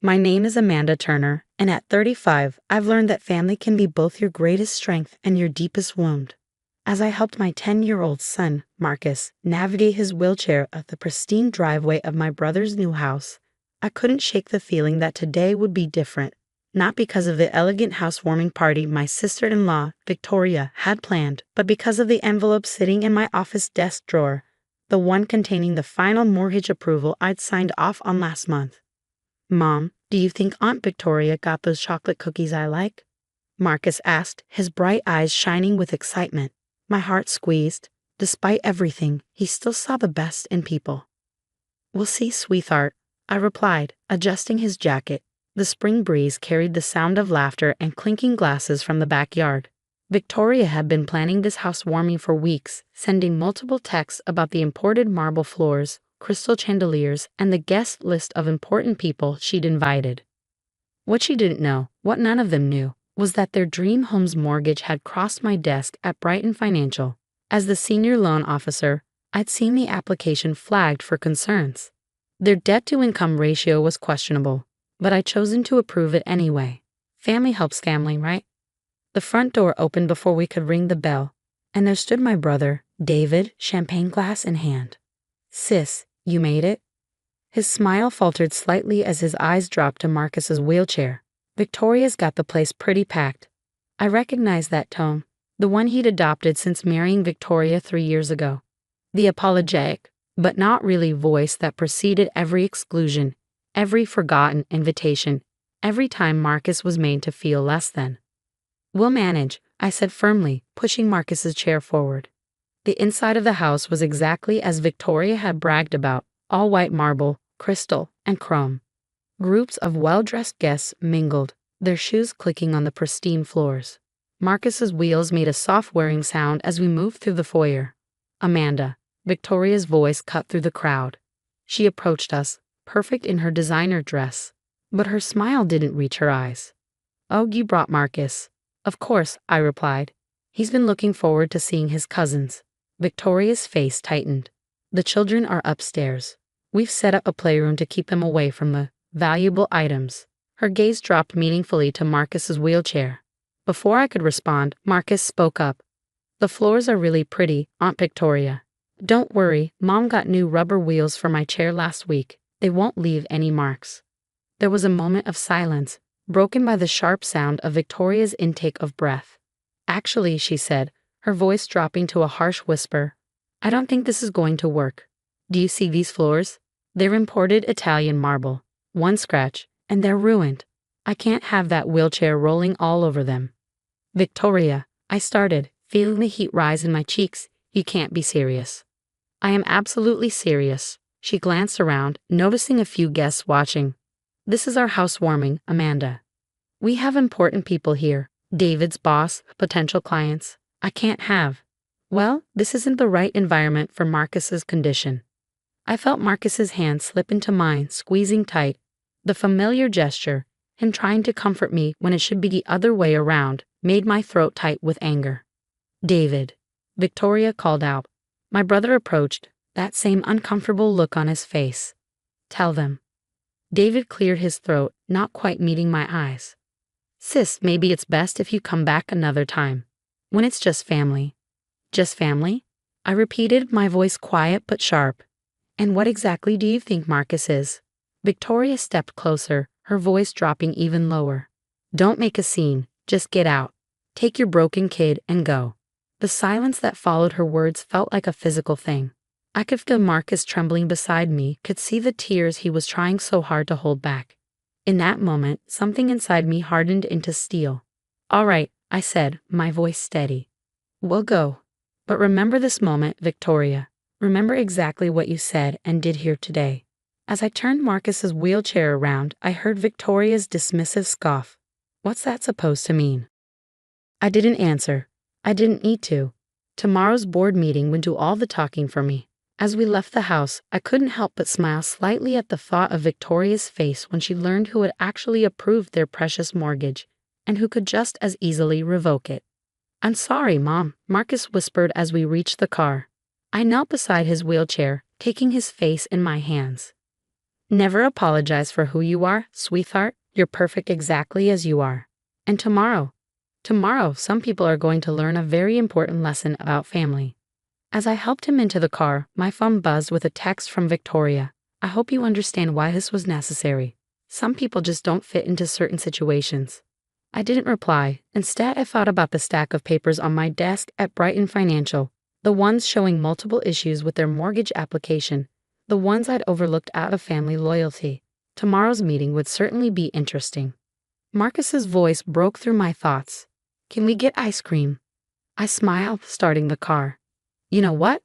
My name is Amanda Turner, and at 35, I've learned that family can be both your greatest strength and your deepest wound. As I helped my 10-year-old son, Marcus, navigate his wheelchair up the pristine driveway of my brother's new house, I couldn't shake the feeling that today would be different. Not because of the elegant housewarming party my sister-in-law, Victoria, had planned, but because of the envelope sitting in my office desk drawer, the one containing the final mortgage approval I'd signed off on last month. "Mom, do you think Aunt Victoria got those chocolate cookies I like?" Marcus asked, his bright eyes shining with excitement. My heart squeezed. Despite everything, he still saw the best in people. "We'll see, sweetheart," I replied, adjusting his jacket. The spring breeze carried the sound of laughter and clinking glasses from the backyard. Victoria had been planning this housewarming for weeks, sending multiple texts about the imported marble floors, crystal chandeliers, and the guest list of important people she'd invited. What she didn't know, what none of them knew, was that their dream home's mortgage had crossed my desk at Brighton Financial. As the senior loan officer, I'd seen the application flagged for concerns. Their debt-to-income ratio was questionable, but I'd chosen to approve it anyway. Family helps family, right? The front door opened before we could ring the bell, and there stood my brother, David, champagne glass in hand. "Sis, you made it?" His smile faltered slightly as his eyes dropped to Marcus's wheelchair. "Victoria's got the place pretty packed." I recognized that tone, the one he'd adopted since marrying Victoria 3 years ago. The apologetic, but not really voice that preceded every exclusion, every forgotten invitation, every time Marcus was made to feel less than. "We'll manage," I said firmly, pushing Marcus's chair forward. The inside of the house was exactly as Victoria had bragged about, all white marble, crystal, and chrome. Groups of well-dressed guests mingled, their shoes clicking on the pristine floors. Marcus's wheels made a soft whirring sound as we moved through the foyer. "Amanda," Victoria's voice cut through the crowd. She approached us, perfect in her designer dress, but her smile didn't reach her eyes. "Oh, you brought Marcus." "Of course," I replied. "He's been looking forward to seeing his cousins." Victoria's face tightened. "The children are upstairs. We've set up a playroom to keep them away from the valuable items." Her gaze dropped meaningfully to Marcus's wheelchair. Before I could respond, Marcus spoke up. "The floors are really pretty, Aunt Victoria. Don't worry, Mom got new rubber wheels for my chair last week. They won't leave any marks." There was a moment of silence, broken by the sharp sound of Victoria's intake of breath. "Actually," she said, her voice dropping to a harsh whisper, "I don't think this is going to work. Do you see these floors? They're imported Italian marble. One scratch, and they're ruined. I can't have that wheelchair rolling all over them." "Victoria," I started, feeling the heat rise in my cheeks, "you can't be serious." "I am absolutely serious." She glanced around, noticing a few guests watching. "This is our housewarming, Amanda. We have important people here, David's boss, potential clients. I can't have. Well, this isn't the right environment for Marcus's condition." I felt Marcus's hand slip into mine, squeezing tight. The familiar gesture, him trying to comfort me when it should be the other way around, made my throat tight with anger. "David," Victoria called out. My brother approached, that same uncomfortable look on his face. "Tell them." David cleared his throat, not quite meeting my eyes. "Sis, maybe it's best if you come back another time. When it's just family." "Just family?" I repeated, my voice quiet but sharp. "And what exactly do you think Marcus is?" Victoria stepped closer, her voice dropping even lower. "Don't make a scene, just get out. Take your broken kid and go." The silence that followed her words felt like a physical thing. I could feel Marcus trembling beside me, could see the tears he was trying so hard to hold back. In that moment, something inside me hardened into steel. "All right," I said, my voice steady. "We'll go. But remember this moment, Victoria. Remember exactly what you said and did here today." As I turned Marcus's wheelchair around, I heard Victoria's dismissive scoff. "What's that supposed to mean?" I didn't answer. I didn't need to. Tomorrow's board meeting would do all the talking for me. As we left the house, I couldn't help but smile slightly at the thought of Victoria's face when she learned who had actually approved their precious mortgage, and who could just as easily revoke it. "I'm sorry, Mom," Marcus whispered as we reached the car. I knelt beside his wheelchair, taking his face in my hands. Never apologize for who you are, sweetheart. You're perfect exactly as you are. And tomorrow, some people are going to learn a very important lesson about family. As I helped him into the car, my phone buzzed with a text from Victoria. I hope you understand why this was necessary. Some people just don't fit into certain situations. I didn't reply. Instead, I thought about the stack of papers on my desk at Brighton Financial, the ones showing multiple issues with their mortgage application, the ones I'd overlooked out of family loyalty. Tomorrow's meeting would certainly be interesting. Marcus's voice broke through my thoughts. Can we get ice cream? I smiled, starting the car. You know what?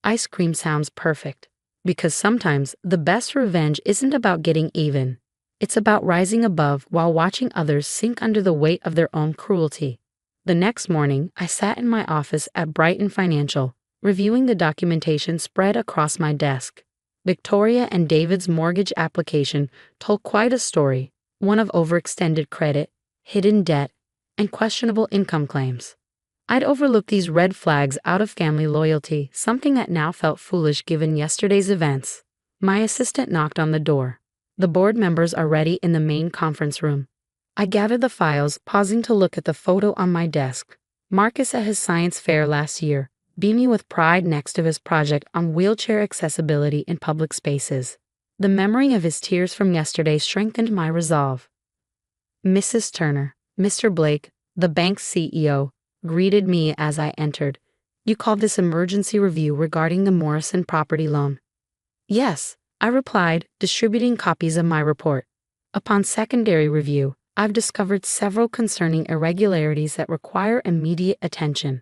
Ice cream sounds perfect. Because sometimes the best revenge isn't about getting even. It's about rising above while watching others sink under the weight of their own cruelty. The next morning, I sat in my office at Brighton Financial, reviewing the documentation spread across my desk. Victoria and David's mortgage application told quite a story, one of overextended credit, hidden debt, and questionable income claims. I'd overlooked these red flags out of family loyalty, something that now felt foolish given yesterday's events. My assistant knocked on the door. The board members are ready in the main conference room. I gathered the files, pausing to look at the photo on my desk. Marcus at his science fair last year, beaming with pride next to his project on wheelchair accessibility in public spaces. The memory of his tears from yesterday strengthened my resolve. Mrs. Turner, Mr. Blake, the bank's CEO, greeted me as I entered. You called this emergency review regarding the Morrison property loan? Yes, I replied, distributing copies of my report. Upon secondary review, I've discovered several concerning irregularities that require immediate attention.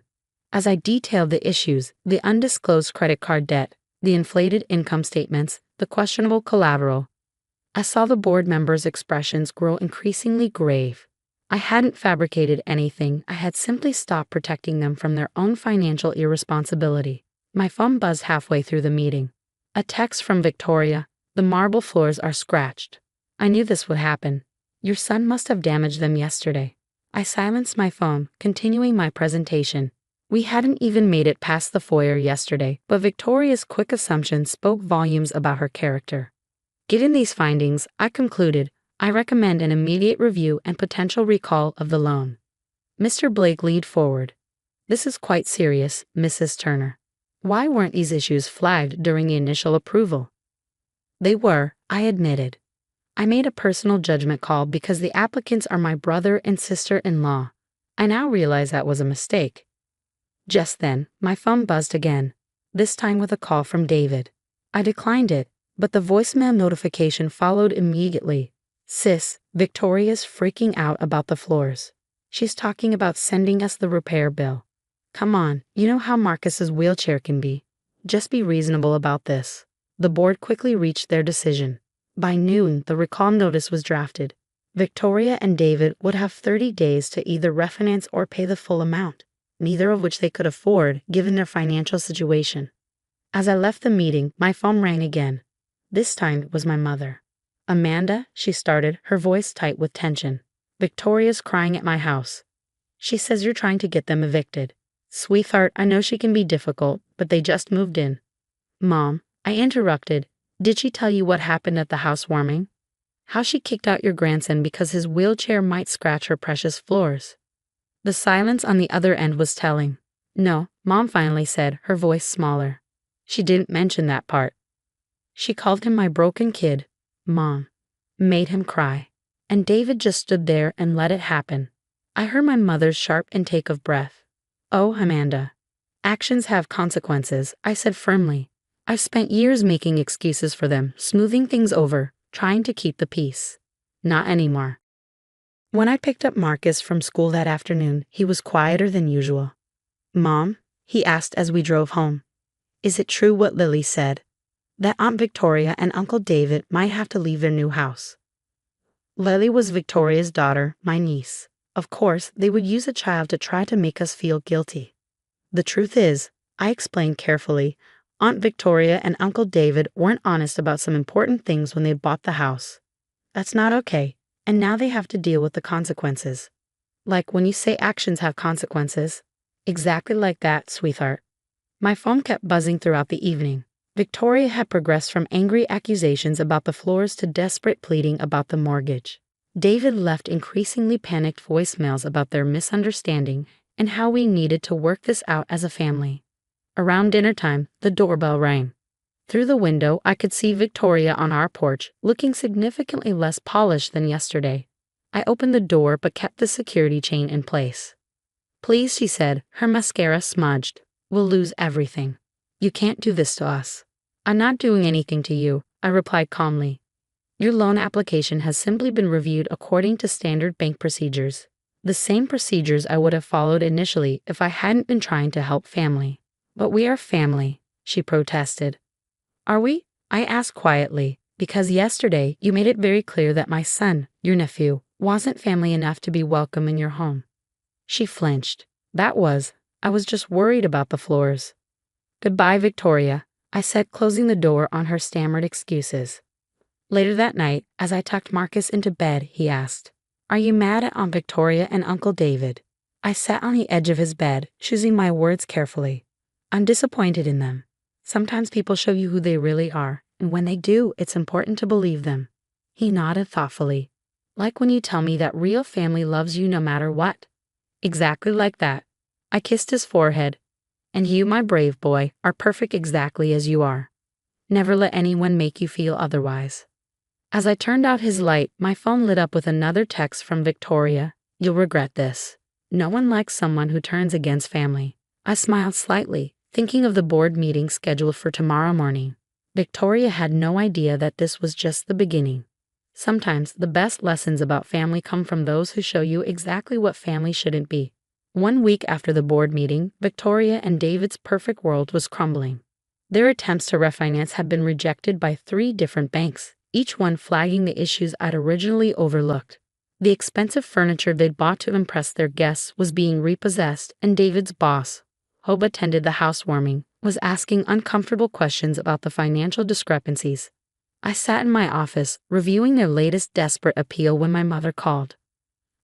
As I detailed the issues, the undisclosed credit card debt, the inflated income statements, the questionable collateral, I saw the board members' expressions grow increasingly grave. I hadn't fabricated anything, I had simply stopped protecting them from their own financial irresponsibility. My phone buzzed halfway through the meeting. A text from Victoria. The marble floors are scratched. I knew this would happen. Your son must have damaged them yesterday. I silenced my phone, continuing my presentation. We hadn't even made it past the foyer yesterday, but Victoria's quick assumption spoke volumes about her character. Given these findings, I concluded, I recommend an immediate review and potential recall of the loan. Mr. Blake leaned forward. This is quite serious, Mrs. Turner. Why weren't these issues flagged during the initial approval? They were, I admitted. I made a personal judgment call because the applicants are my brother and sister-in-law. I now realize that was a mistake. Just then, my phone buzzed again, this time with a call from David. I declined it, but the voicemail notification followed immediately. Sis, Victoria's freaking out about the floors. She's talking about sending us the repair bill. Come on, you know how Marcus's wheelchair can be. Just be reasonable about this. The board quickly reached their decision. By noon, the recall notice was drafted. Victoria and David would have 30 days to either refinance or pay the full amount, neither of which they could afford given their financial situation. As I left the meeting, my phone rang again. This time it was my mother. Amanda, she started, her voice tight with tension. Victoria's crying at my house. She says you're trying to get them evicted. Sweetheart, I know she can be difficult, but they just moved in. Mom, I interrupted. Did she tell you what happened at the housewarming? How she kicked out your grandson because his wheelchair might scratch her precious floors? The silence on the other end was telling. No, Mom finally said, her voice smaller. She didn't mention that part. She called him my broken kid, Mom. Made him cry. And David just stood there and let it happen. I heard my mother's sharp intake of breath. Oh, Amanda. Actions have consequences, I said firmly. I've spent years making excuses for them, smoothing things over, trying to keep the peace. Not anymore. When I picked up Marcus from school that afternoon, he was quieter than usual. Mom, he asked as we drove home. Is it true what Lily said? That Aunt Victoria and Uncle David might have to leave their new house. Lily was Victoria's daughter, my niece. Of course, they would use a child to try to make us feel guilty. The truth is, I explained carefully, Aunt Victoria and Uncle David weren't honest about some important things when they bought the house. That's not okay, and now they have to deal with the consequences. Like when you say actions have consequences. Exactly like that, sweetheart. My phone kept buzzing throughout the evening. Victoria had progressed from angry accusations about the floors to desperate pleading about the mortgage. David left increasingly panicked voicemails about their misunderstanding and how we needed to work this out as a family. Around dinner time, the doorbell rang. Through the window, I could see Victoria on our porch, looking significantly less polished than yesterday. I opened the door but kept the security chain in place. "Please," she said, her mascara smudged. "We'll lose everything. You can't do this to us." "I'm not doing anything to you," I replied calmly. "Your loan application has simply been reviewed according to standard bank procedures. The same procedures I would have followed initially if I hadn't been trying to help family." "But we are family," she protested. "Are we?" I asked quietly, "because yesterday you made it very clear that my son, your nephew, wasn't family enough to be welcome in your home." She flinched. I was just worried about the floors." "Goodbye, Victoria," I said, closing the door on her stammered excuses. Later that night, as I tucked Marcus into bed, he asked, "Are you mad at Aunt Victoria and Uncle David?" I sat on the edge of his bed, choosing my words carefully. "I'm disappointed in them. Sometimes people show you who they really are, and when they do, it's important to believe them." He nodded thoughtfully. "Like when you tell me that real family loves you no matter what." "Exactly like that." I kissed his forehead. "And you, my brave boy, are perfect exactly as you are. Never let anyone make you feel otherwise." As I turned out his light, my phone lit up with another text from Victoria. "You'll regret this. No one likes someone who turns against family." I smiled slightly, thinking of the board meeting scheduled for tomorrow morning. Victoria had no idea that this was just the beginning. Sometimes the best lessons about family come from those who show you exactly what family shouldn't be. 1 week after the board meeting, Victoria and David's perfect world was crumbling. Their attempts to refinance had been rejected by 3 different banks, each one flagging the issues I'd originally overlooked. The expensive furniture they'd bought to impress their guests was being repossessed, and David's boss, who attended the housewarming, was asking uncomfortable questions about the financial discrepancies. I sat in my office, reviewing their latest desperate appeal when my mother called.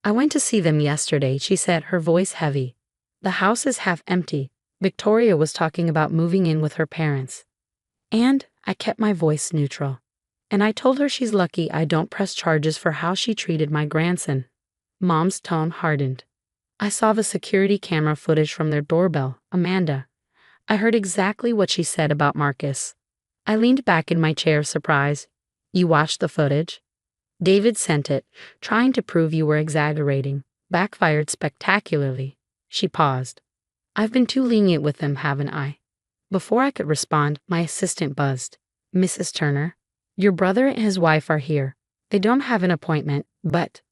"I went to see them yesterday," she said, her voice heavy. "The house is half empty." Victoria was talking about moving in with her parents. And I kept my voice neutral. "And I told her she's lucky I don't press charges for how she treated my grandson." Mom's tone hardened. "I saw the security camera footage from their doorbell, Amanda. I heard exactly what she said about Marcus." I leaned back in my chair, surprised. "You watched the footage?" "David sent it, trying to prove you were exaggerating. Backfired spectacularly." She paused. "I've been too lenient with them, haven't I?" Before I could respond, my assistant buzzed. "Mrs. Turner, your brother and his wife are here. They don't have an appointment, but—"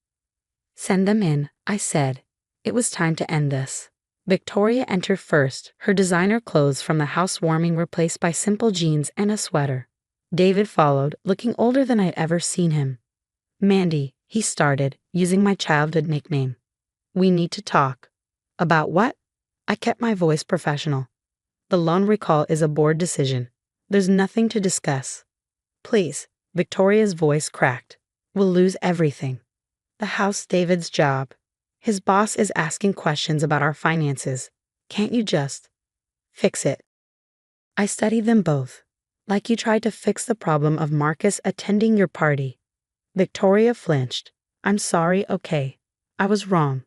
"Send them in," I said. It was time to end this. Victoria entered first, her designer clothes from the housewarming replaced by simple jeans and a sweater. David followed, looking older than I'd ever seen him. "Mandy," he started, using my childhood nickname. "We need to talk." "About what?" I kept my voice professional. "The loan recall is a board decision. There's nothing to discuss." "Please." Victoria's voice cracked. "We'll lose everything. The house, David's job. His boss is asking questions about our finances. Can't you just fix it?" I studied them both. "Like you tried to fix the problem of Marcus attending your party." Victoria flinched. "I'm sorry, okay. I was wrong.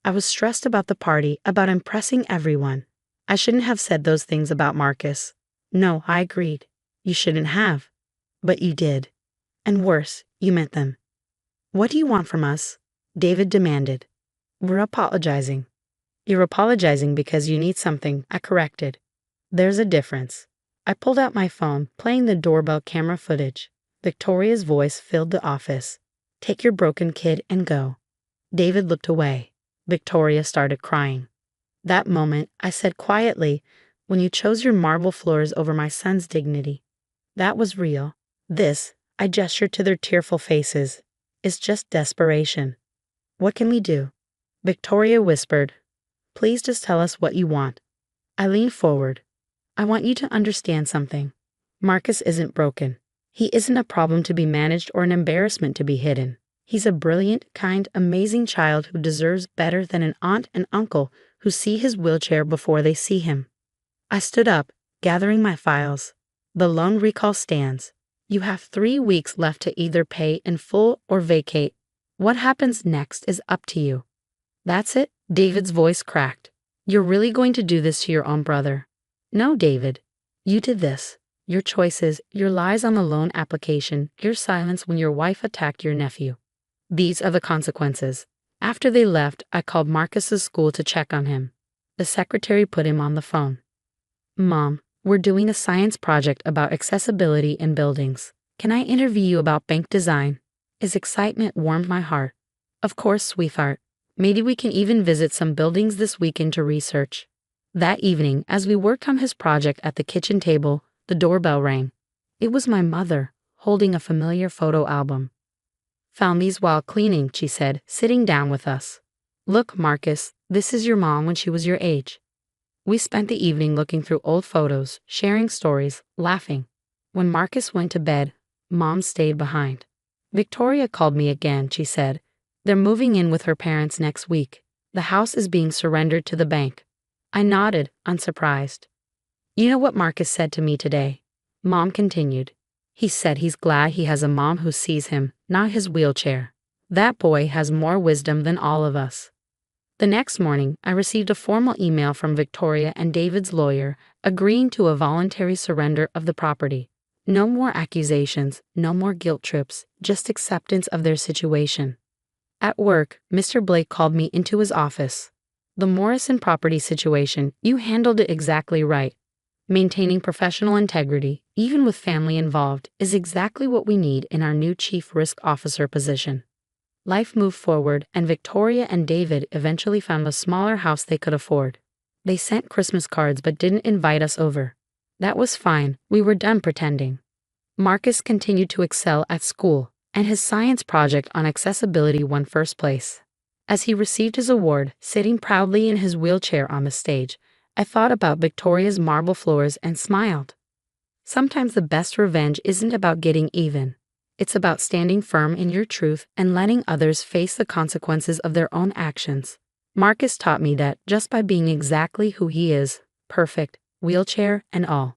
I was stressed about the party, about impressing everyone. I shouldn't have said those things about Marcus." "No," I agreed. "You shouldn't have. But you did. And worse, you meant them." "What do you want from us?" David demanded. "We're apologizing." "You're apologizing because you need something," I corrected. "There's a difference." I pulled out my phone, playing the doorbell camera footage. Victoria's voice filled the office. "Take your broken kid and go." David looked away. Victoria started crying. That moment, I said quietly, "When you chose your marble floors over my son's dignity, that was real. This," I gestured to their tearful faces, "is just desperation. What can we do?" Victoria whispered, "Please just tell us what you want." I leaned forward. "I want you to understand something. Marcus isn't broken. He isn't a problem to be managed or an embarrassment to be hidden. He's a brilliant, kind, amazing child who deserves better than an aunt and uncle who see his wheelchair before they see him." I stood up, gathering my files. The loan recall stands. You have 3 weeks left to either pay in full or vacate. What happens next is up to you. That's it? David's voice cracked. You're really going to do this to your own brother? No, David. You did this. Your choices, your lies on the loan application, your silence when your wife attacked your nephew. These are the consequences. After they left, I called Marcus's school to check on him. The secretary put him on the phone. Mom, we're doing a science project about accessibility in buildings. Can I interview you about bank design? His excitement warmed my heart. Of course, sweetheart. Maybe we can even visit some buildings this weekend to research. That evening, as we worked on his project at the kitchen table, the doorbell rang. It was my mother, holding a familiar photo album. Found these while cleaning, she said, sitting down with us. Look, Marcus, this is your mom when she was your age. We spent the evening looking through old photos, sharing stories, laughing. When Marcus went to bed, Mom stayed behind. Victoria called me again, she said. They're moving in with her parents next week. The house is being surrendered to the bank. I nodded, unsurprised. You know what Marcus said to me today? Mom continued. He said he's glad he has a mom who sees him, not his wheelchair. That boy has more wisdom than all of us. The next morning, I received a formal email from Victoria and David's lawyer agreeing to a voluntary surrender of the property. No more accusations, no more guilt trips, just acceptance of their situation. At work, Mr. Blake called me into his office. The Morrison property situation, you handled it exactly right. Maintaining professional integrity, even with family involved, is exactly what we need in our new chief risk officer position. Life moved forward, and Victoria and David eventually found a smaller house they could afford. They sent Christmas cards but didn't invite us over. That was fine, we were done pretending. Marcus continued to excel at school, and his science project on accessibility won first place. As he received his award, sitting proudly in his wheelchair on the stage, I thought about Victoria's marble floors and smiled. Sometimes the best revenge isn't about getting even. It's about standing firm in your truth and letting others face the consequences of their own actions. Marcus taught me that just by being exactly who he is, perfect, wheelchair and all,